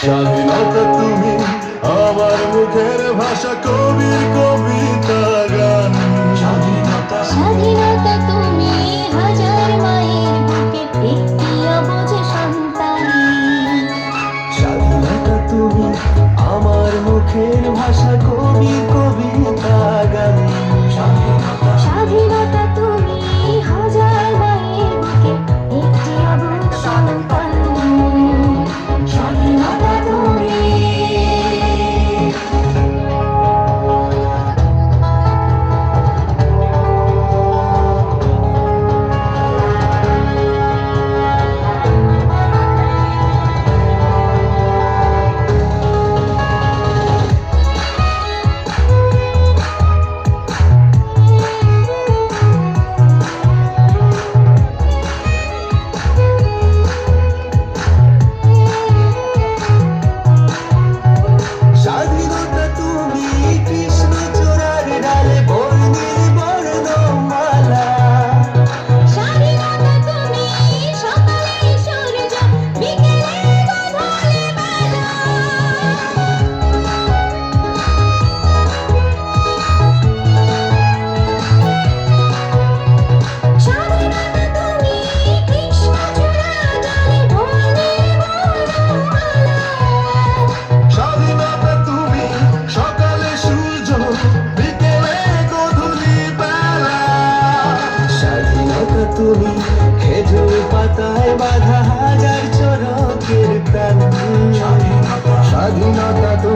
স্বাধীনতা তুমি আমার মুখের ভাষা, কবির কবিতা গান। স্বাধীনতা স্বাধীনতা তুমি হাজার মায়ের বুকে একটি অবুঝ সন্তান। স্বাধীনতা তুমি আমার মুখের ভাষা, কবির কবিতা গান। স্বাধীনতা স্বাধীনতা তুমি হাজার মায়ের বুকে একটি অবুঝ সন্তান। স্বাধীনতা তুমি স্বাধীনতা তুমি কৃষ্ণচূড়ার ডালে বর্ণিল বর্ণমালা। স্বাধীনতা তুমি সকালে সূর্য বিকেলে গধূলি বেলা। স্বাধীনতা তুমি কৃষ্ণচূড়ার ডালে বর্ণিল বর্ণমালা। স্বাধীনতা তুমি সকালে সূর্য বিকেলে গধূলি বেলা। স্বাধীনতা তুমি খেজুর পাতায় বাঁধা হাজার চরকের প্রাণ। স্বাধীনতা তুমি